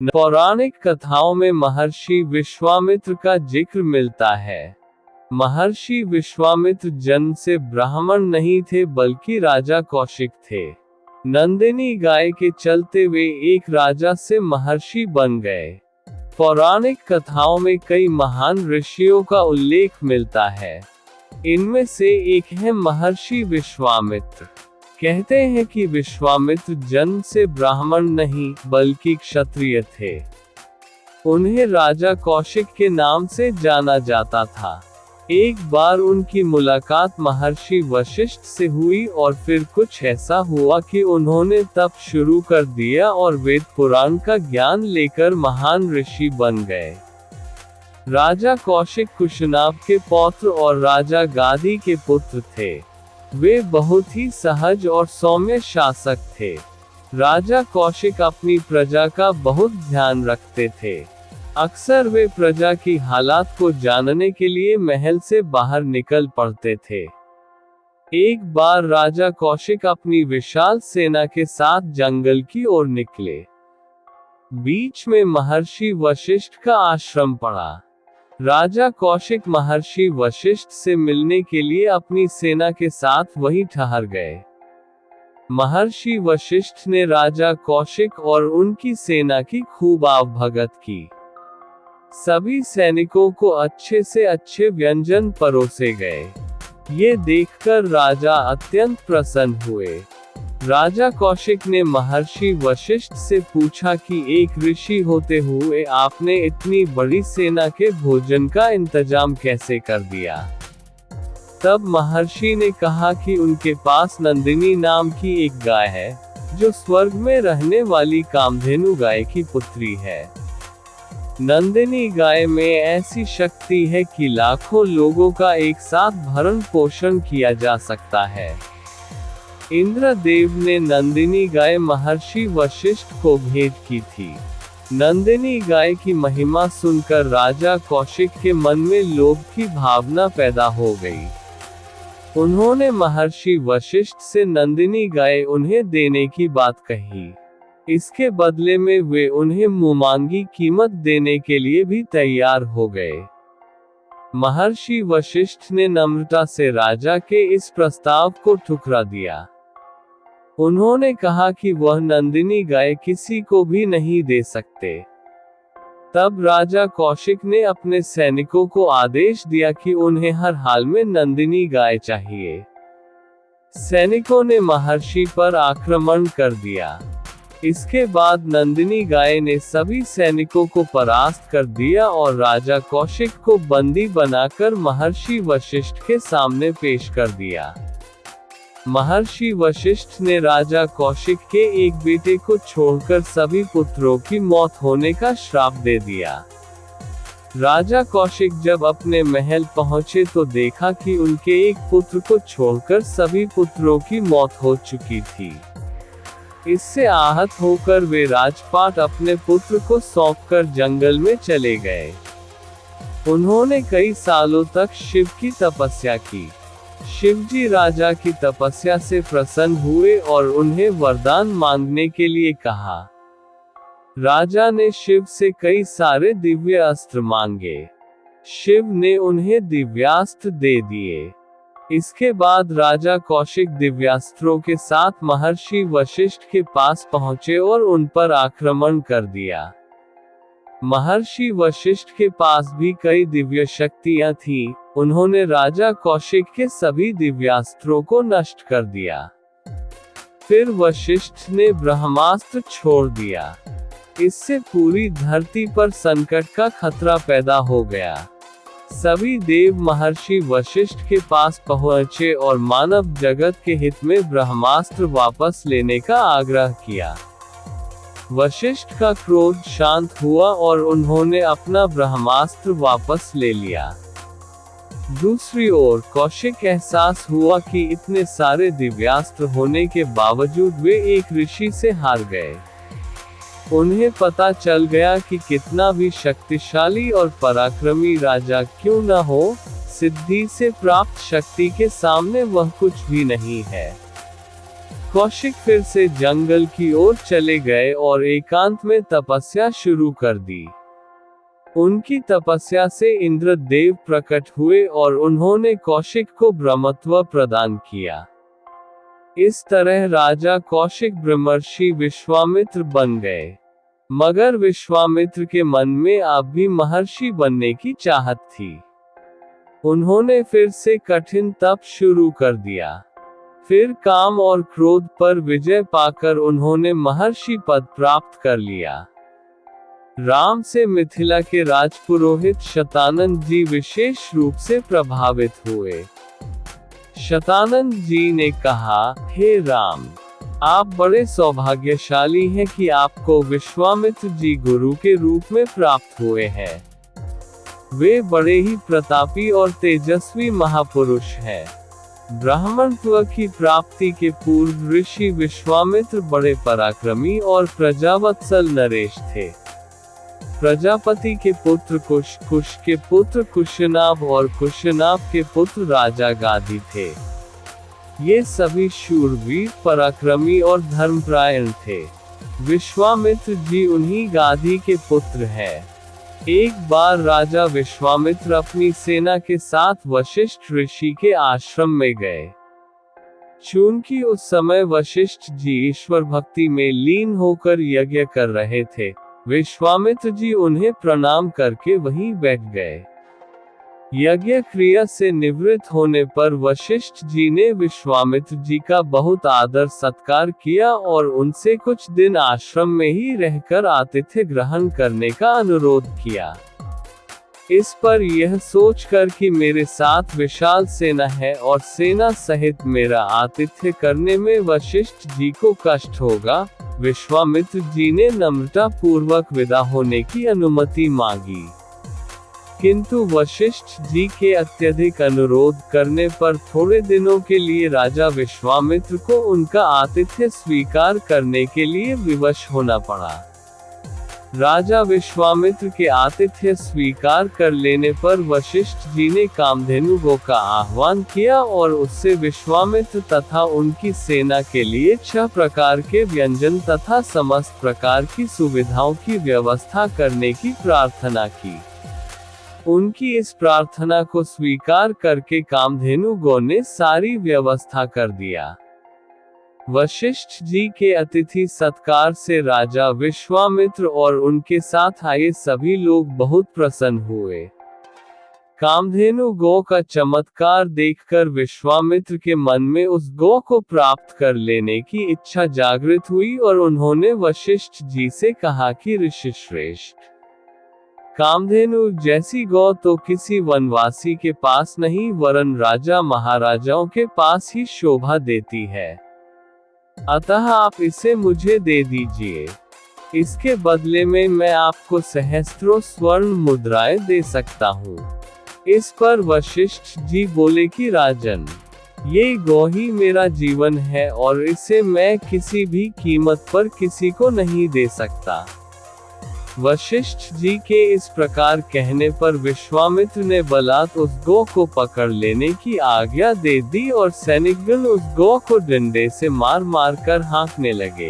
पौराणिक कथाओं में महर्षि विश्वामित्र का जिक्र मिलता है। महर्षि विश्वामित्र जन्म से ब्राह्मण नहीं थे बल्कि राजा कौशिक थे। नंदिनी गाय के चलते वे एक राजा से महर्षि बन गए। पौराणिक कथाओं में कई महान ऋषियों का उल्लेख मिलता है। इनमें से एक है महर्षि विश्वामित्र। कहते हैं कि विश्वामित्र जन्म से ब्राह्मण नहीं बल्कि क्षत्रिय थे। उन्हें राजा कौशिक के नाम से जाना जाता था। एक बार उनकी मुलाकात महर्षि वशिष्ठ से हुई और फिर कुछ ऐसा हुआ कि उन्होंने तप शुरू कर दिया और वेद पुराण का ज्ञान लेकर महान ऋषि बन गए। राजा कौशिक कुशनाभ के पौत्र और राजा गाधी के पुत्र थे। वे बहुत ही सहज और सौम्य शासक थे। राजा कौशिक अपनी प्रजा का बहुत ध्यान रखते थे। अक्सर वे प्रजा की हालात को जानने के लिए महल से बाहर निकल पड़ते थे। एक बार राजा कौशिक अपनी विशाल सेना के साथ जंगल की ओर निकले। बीच में महर्षि वशिष्ठ का आश्रम पड़ा। राजा कौशिक महर्षि वशिष्ठ से मिलने के लिए अपनी सेना के साथ वहीं ठहर गए। महर्षि वशिष्ठ ने राजा कौशिक और उनकी सेना की खूब आवभगत की। सभी सैनिकों को अच्छे से अच्छे व्यंजन परोसे गए। ये देखकर राजा अत्यंत प्रसन्न हुए। राजा कौशिक ने महर्षि वशिष्ठ से पूछा कि एक ऋषि होते हुए आपने इतनी बड़ी सेना के भोजन का इंतजाम कैसे कर दिया। तब महर्षि ने कहा कि उनके पास नंदिनी नाम की एक गाय है, जो स्वर्ग में रहने वाली कामधेनु गाय की पुत्री है। नंदिनी गाय में ऐसी शक्ति है कि लाखों लोगों का एक साथ भरण पोषण किया जा सकता है। इंद्रदेव ने नंदिनी गाय महर्षि वशिष्ठ को भेंट की थी। नंदिनी गाय की महिमा सुनकर राजा कौशिक के मन में लोभ की भावना पैदा हो गई। उन्होंने महर्षि वशिष्ठ से नंदिनी गाय उन्हें देने की बात कही। इसके बदले में वे उन्हें मुंहमांगी कीमत देने के लिए भी तैयार हो गए। महर्षि वशिष्ठ ने नम्रता से राजा के इस प्रस्ताव को ठुकरा दिया। उन्होंने कहा कि वह नंदिनी गाय किसी को भी नहीं दे सकते। तब राजा कौशिक ने अपने सैनिकों को आदेश दिया कि उन्हें हर हाल में नंदिनी गाय चाहिए। सैनिकों ने महर्षि पर आक्रमण कर दिया। इसके बाद नंदिनी गाय ने सभी सैनिकों को परास्त कर दिया और राजा कौशिक को बंदी बनाकर महर्षि वशिष्ठ के सामने पेश कर दिया। महर्षि वशिष्ठ ने राजा कौशिक के एक बेटे को छोड़कर सभी पुत्रों की मौत होने का श्राप दे दिया। राजा कौशिक जब अपने महल पहुंचे तो देखा कि उनके एक पुत्र को छोड़कर सभी पुत्रों की मौत हो चुकी थी। इससे आहत होकर वे राजपाट अपने पुत्र को सौंपकर जंगल में चले गए। उन्होंने कई सालों तक शिव की तपस्या की। शिवजी राजा की तपस्या से प्रसन्न हुए और उन्हें वरदान मांगने के लिए कहा। राजा ने शिव से कई सारे दिव्य अस्त्र मांगे। शिव ने उन्हें दिव्यास्त्र दे दिए। इसके बाद राजा कौशिक दिव्यास्त्रों के साथ महर्षि वशिष्ठ के पास पहुंचे और उन पर आक्रमण कर दिया। महर्षि वशिष्ठ के पास भी कई दिव्य शक्तियां थीं। उन्होंने राजा कौशिक के सभी दिव्यास्त्रों को नष्ट कर दिया। फिर वशिष्ठ ने ब्रह्मास्त्र छोड़ दिया। इससे पूरी धरती पर संकट का खतरा पैदा हो गया। सभी देव महर्षि वशिष्ठ के पास पहुंचे और मानव जगत के हित में ब्रह्मास्त्र वापस लेने का आग्रह किया। वशिष्ठ का क्रोध शांत हुआ और उन्होंने अपना ब्रह्मास्त्र वापस ले लिया। दूसरी ओर कौशिक एहसास हुआ कि इतने सारे दिव्यास्त्र होने के बावजूद वे एक ऋषि से हार गए। उन्हें पता चल गया कि कितना भी शक्तिशाली और पराक्रमी राजा क्यों न हो, सिद्धि से प्राप्त शक्ति के सामने वह कुछ भी नहीं है। कौशिक फिर से जंगल की ओर चले गए और एकांत में तपस्या शुरू कर दी। उनकी तपस्या से इंद्र देव प्रकट हुए और उन्होंने कौशिक को ब्रह्मत्व प्रदान किया। इस तरह राजा कौशिक ब्रह्मर्षि विश्वामित्र बन गए। मगर विश्वामित्र के मन में अब भी महर्षि बनने की चाहत थी। उन्होंने फिर से कठिन तप शुरू कर दिया। फिर काम और क्रोध पर विजय पाकर उन्होंने महर्षि पद प्राप्त कर लिया। राम से मिथिला के राजपुरोहित शतानंद जी विशेष रूप से प्रभावित हुए। शतानंद जी ने कहा, हे राम, आप बड़े सौभाग्यशाली हैं कि आपको विश्वामित्र जी गुरु के रूप में प्राप्त हुए हैं। वे बड़े ही प्रतापी और तेजस्वी महापुरुष हैं। ब्राह्मणत्व की प्राप्ति के पूर्व ऋषि विश्वामित्र बड़े पराक्रमी और प्रजावत्सल नरेश थे। प्रजापति के पुत्र कुश, कुश के पुत्र कुशनाभ और कुशनाभ के पुत्र राजा गाधी थे। ये सभी शूरवीर, पराक्रमी और धर्मपरायण थे। विश्वामित्र जी उन्हीं गाधी के पुत्र हैं। एक बार राजा विश्वामित्र अपनी सेना के साथ वशिष्ठ ऋषि के आश्रम में गए। चूंकि उस समय वशिष्ठ जी ईश्वर भक्ति में लीन होकर यज्ञ कर रहे थे, विश्वामित्र जी उन्हें प्रणाम करके वहीं बैठ गए। यज्ञ क्रिया से निवृत्त होने पर वशिष्ठ जी ने विश्वामित्र जी का बहुत आदर सत्कार किया और उनसे कुछ दिन आश्रम में ही रहकर आतिथ्य ग्रहण करने का अनुरोध किया। इस पर यह सोचकर कि मेरे साथ विशाल सेना है और सेना सहित मेरा आतिथ्य करने में वशिष्ठ जी को कष्ट होगा, विश्वामित्र जी ने नम्रता पूर्वक विदा होने की अनुमति मांगी। किंतु वशिष्ठ जी के अत्यधिक अनुरोध करने पर थोड़े दिनों के लिए राजा विश्वामित्र को उनका आतिथ्य स्वीकार करने के लिए विवश होना पड़ा। राजा विश्वामित्र के आतिथ्य स्वीकार कर लेने पर वशिष्ठ जी ने कामधेनु गो का आह्वान किया और उससे विश्वामित्र तथा उनकी सेना के लिए 6 प्रकार के व्यंजन तथा समस्त प्रकार की सुविधाओं की व्यवस्था करने की प्रार्थना की। उनकी इस प्रार्थना को स्वीकार करके कामधेनु गो ने सारी व्यवस्था कर दिया। वशिष्ठ जी के अतिथि सत्कार से राजा विश्वामित्र और उनके साथ आए सभी लोग बहुत प्रसन्न हुए। कामधेनु गो का चमत्कार देखकर विश्वामित्र के मन में उस गो को प्राप्त कर लेने की इच्छा जागृत हुई और उन्होंने वशिष्ठ जी से कहा कि ऋषिश्रेष्ठ, कामधेनु जैसी गौ तो किसी वनवासी के पास नहीं वरन राजा महाराजाओं के पास ही शोभा देती है। अतः आप इसे मुझे दे दीजिए। इसके बदले में मैं आपको सहस्त्रों स्वर्ण मुद्राएं दे सकता हूँ। इस पर वशिष्ठ जी बोले कि राजन, ये गौ ही मेरा जीवन है और इसे मैं किसी भी कीमत पर किसी को नहीं दे सकता। वशिष्ठ जी के इस प्रकार कहने पर विश्वामित्र ने बलात् उस गौ को पकड़ लेने की आज्ञा दे दी और सैनिकगण उस गौ को डंडे से मार मार कर हाँकने लगे।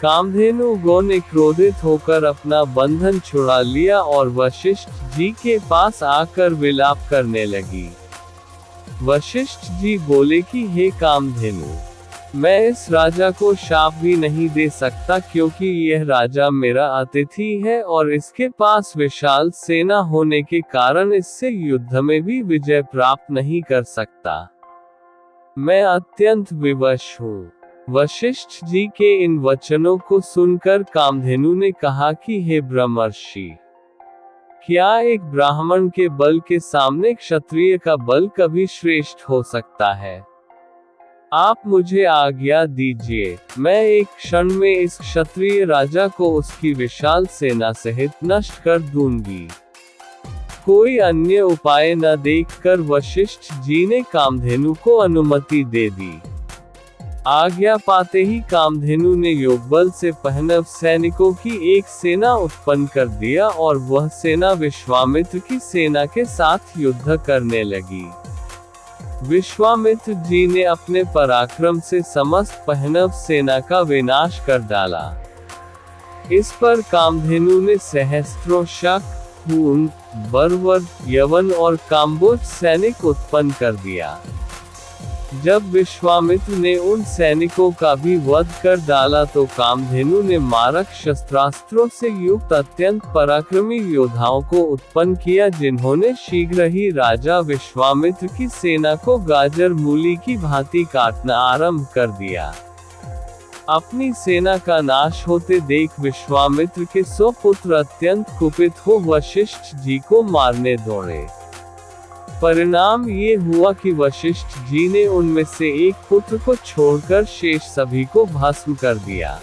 कामधेनु गौ ने क्रोधित होकर अपना बंधन छुड़ा लिया और वशिष्ठ जी के पास आकर विलाप करने लगी। वशिष्ठ जी बोले कि हे कामधेनु, मैं इस राजा को शाप भी नहीं दे सकता क्योंकि यह राजा मेरा अतिथि है और इसके पास विशाल सेना होने के कारण इससे युद्ध में भी विजय प्राप्त नहीं कर सकता। मैं अत्यंत विवश हूँ। वशिष्ठ जी के इन वचनों को सुनकर कामधेनु ने कहा कि हे ब्रह्मर्षि, क्या एक ब्राह्मण के बल के सामने क्षत्रिय का बल कभी श्रेष्ठ हो सकता है? आप मुझे आज्ञा दीजिए, मैं एक क्षण में इस क्षत्रिय राजा को उसकी विशाल सेना सहित नष्ट कर दूंगी। कोई अन्य उपाय न देखकर वशिष्ठ जी ने कामधेनु को अनुमति दे दी। आज्ञा पाते ही कामधेनु ने योगबल से पहनव सैनिकों की एक सेना उत्पन्न कर दिया और वह सेना विश्वामित्र की सेना के साथ युद्ध करने लगी। विश्वामित्र जी ने अपने पराक्रम से समस्त पहनव सेना का विनाश कर डाला। इस पर कामधेनु ने सहस्त्रों शक, हूण, बर्वर, यवन और काम्बोज सैनिक उत्पन्न कर दिया। जब विश्वामित्र ने उन सैनिकों का भी वध कर डाला तो कामधेनु ने मारक शस्त्रास्त्रों से युक्त अत्यंत पराक्रमी योद्धाओं को उत्पन्न किया, जिन्होंने शीघ्र ही राजा विश्वामित्र की सेना को गाजर मूली की भांति काटना आरंभ कर दिया। अपनी सेना का नाश होते देख विश्वामित्र के 100 पुत्र अत्यंत कुपित हो वशिष्ठ जी को मारने दौड़े। परिणाम ये हुआ कि वशिष्ठ जी ने उनमें से एक पुत्र को छोड़कर शेष सभी को भस्म कर दिया।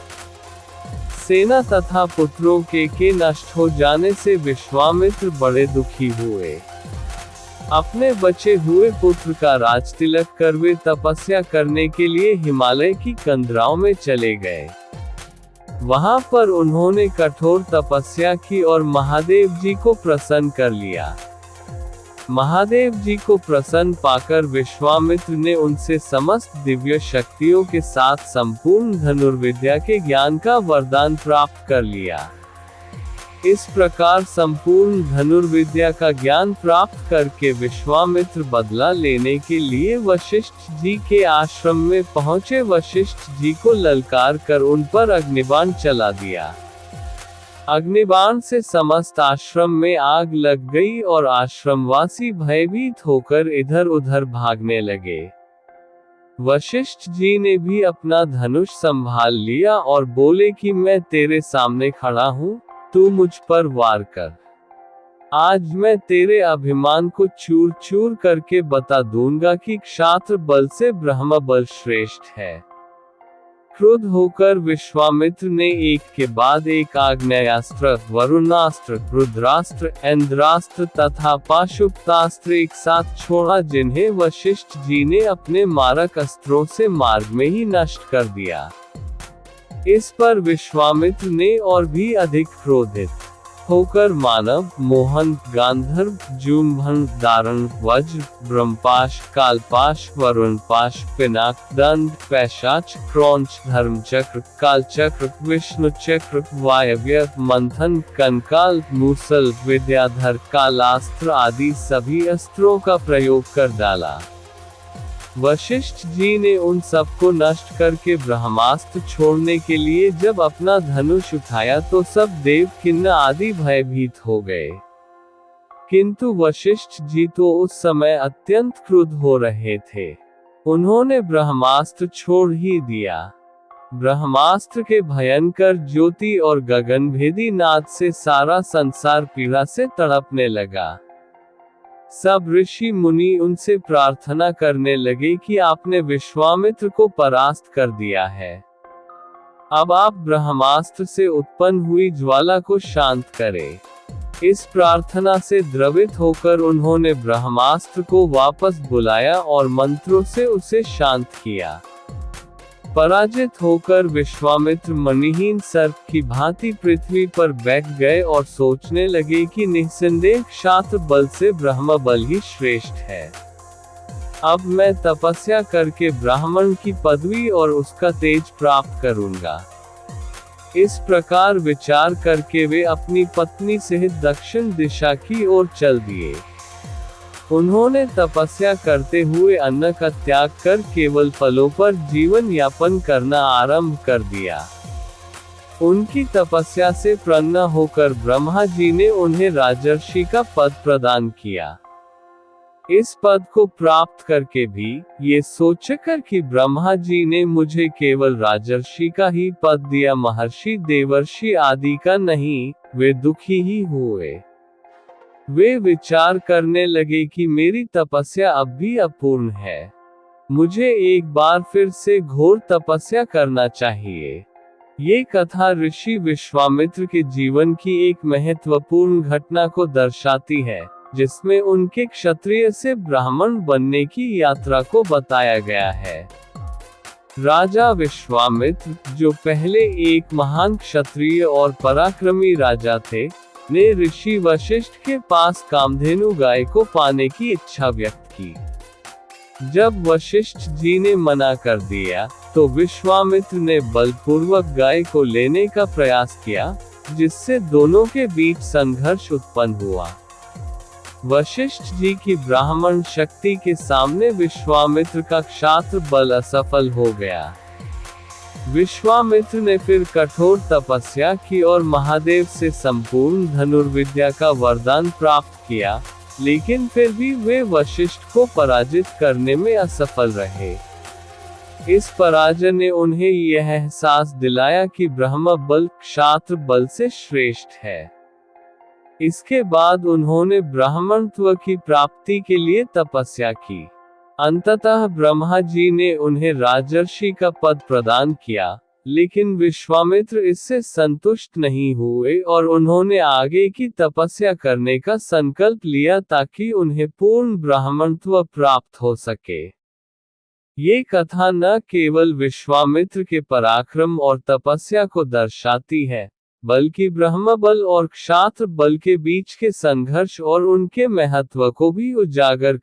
सेना तथा पुत्रों के नष्ट हो जाने से विश्वामित्र बड़े दुखी हुए। अपने बचे हुए पुत्र का राजतिलक कर वे तपस्या करने के लिए हिमालय की कंदराओं में चले गए। वहां पर उन्होंने कठोर तपस्या की और महादेव जी को प्रसन्न कर लिया। महादेव जी को प्रसन्न पाकर विश्वामित्र ने उनसे समस्त दिव्य शक्तियों के साथ संपूर्ण धनुर्विद्या के ज्ञान का वरदान प्राप्त कर लिया। इस प्रकार संपूर्ण धनुर्विद्या का ज्ञान प्राप्त करके विश्वामित्र बदला लेने के लिए वशिष्ठ जी के आश्रम में पहुंचे। वशिष्ठ जी को ललकार कर उन पर अग्निबाण चला दिया। अग्निबाण से समस्त आश्रम में आग लग गई और आश्रमवासी भयभीत होकर इधर उधर भागने लगे। वशिष्ठ जी ने भी अपना धनुष संभाल लिया और बोले कि मैं तेरे सामने खड़ा हूँ, तू मुझ पर वार कर। आज मैं तेरे अभिमान को चूर चूर करके बता दूंगा कि क्षात्र बल से ब्रह्म बल श्रेष्ठ है। क्रुद्ध होकर विश्वामित्र ने एक के बाद एक आग्नेयास्त्र, वरुणास्त्र, रुद्रास्त्र, इंद्रास्त्र तथा पाशुपतास्त्र एक साथ छोड़ा, जिन्हें वशिष्ठ जी ने अपने मारक अस्त्रों से मार्ग में ही नष्ट कर दिया। इस पर विश्वामित्र ने और भी अधिक क्रोधित होकर मानव, मोहन, गांधर्व, जुम्भन, दारण, वज्र, ब्रह्मपाश, कालपाश, वरुणपाश, पिनाक, दंड, पैशाच, क्रौंच, धर्मचक्र, कालचक्र, विष्णुचक्र, वायव्य, मंथन, कंकाल, मूसल, विद्याधर, कालास्त्र आदि सभी अस्त्रों का प्रयोग कर डाला। वशिष्ठ जी ने उन सबको नष्ट करके ब्रह्मास्त्र छोड़ने के लिए जब अपना धनुष उठाया तो सब देव किन्न आदि भयभीत हो गए। किंतु वशिष्ठ जी तो उस समय अत्यंत क्रुद्ध हो रहे थे। उन्होंने ब्रह्मास्त्र छोड़ ही दिया। ब्रह्मास्त्र के भयंकर ज्योति और गगनभेदी नाद से सारा संसार पीड़ा से तड़पने लगा। सब ऋषि मुनि उनसे प्रार्थना करने लगे कि आपने विश्वामित्र को परास्त कर दिया है। अब आप ब्रह्मास्त्र से उत्पन्न हुई ज्वाला को शांत करें। इस प्रार्थना से द्रवित होकर उन्होंने ब्रह्मास्त्र को वापस बुलाया और मंत्रों से उसे शांत किया। पराजित होकर विश्वामित्र मणिहीन सर्प की भांति पृथ्वी पर बैठ गए और सोचने लगे कि निस्संदेह क्षात्र बल से ब्रह्म बल ही श्रेष्ठ है। अब मैं तपस्या करके ब्राह्मण की पदवी और उसका तेज प्राप्त करूंगा। इस प्रकार विचार करके वे अपनी पत्नी सहित दक्षिण दिशा की ओर चल दिए। उन्होंने तपस्या करते हुए अन्न का त्याग कर केवल फलों पर जीवन यापन करना आरंभ कर दिया। उनकी तपस्या से प्रसन्न होकर ब्रह्मा जी ने उन्हें राजर्षि का पद प्रदान किया। इस पद को प्राप्त करके भी ये सोचकर कि ब्रह्मा जी ने मुझे केवल राजर्षि का ही पद दिया, महर्षि देवर्षि आदि का नहीं, वे दुखी ही हुए। वे विचार करने लगे कि मेरी तपस्या अब भी अपूर्ण है। मुझे एक बार फिर से घोर तपस्या करना चाहिए। ये कथा ऋषि विश्वामित्र के जीवन की एक महत्वपूर्ण घटना को दर्शाती है, जिसमें उनके क्षत्रिय से ब्राह्मण बनने की यात्रा को बताया गया है। राजा विश्वामित्र, जो पहले एक महान क्षत्रिय और पराक्रमी राजा थे, ने ऋषि वशिष्ठ के पास कामधेनु गाय को पाने की इच्छा व्यक्त की। जब वशिष्ठ जी ने मना कर दिया, तो विश्वामित्र ने बलपूर्वक गाय को लेने का प्रयास किया, जिससे दोनों के बीच संघर्ष उत्पन्न हुआ। वशिष्ठ जी की ब्राह्मण शक्ति के सामने विश्वामित्र का क्षात्र बल असफल हो गया। विश्वामित्र ने फिर कठोर तपस्या की और महादेव से संपूर्ण धनुर्विद्या का वरदान प्राप्त किया, लेकिन फिर भी वे वशिष्ठ को पराजित करने में असफल रहे। इस पराजय ने उन्हें यह एहसास दिलाया कि ब्रह्म बल क्षात्र बल से श्रेष्ठ है। इसके बाद उन्होंने ब्राह्मणत्व की प्राप्ति के लिए तपस्या की। अंततः ब्रह्मा जी ने उन्हें राजर्षि का पद प्रदान किया, लेकिन विश्वामित्र इससे संतुष्ट नहीं हुए और उन्होंने आगे की तपस्या करने का संकल्प लिया ताकि उन्हें पूर्ण ब्राह्मणत्व प्राप्त हो सके। ये कथा न केवल विश्वामित्र के पराक्रम और तपस्या को दर्शाती है, बल्कि ब्रह्म बल और क्षात्र बल के बीच के संघर्ष और उनके महत्व को भी उजागर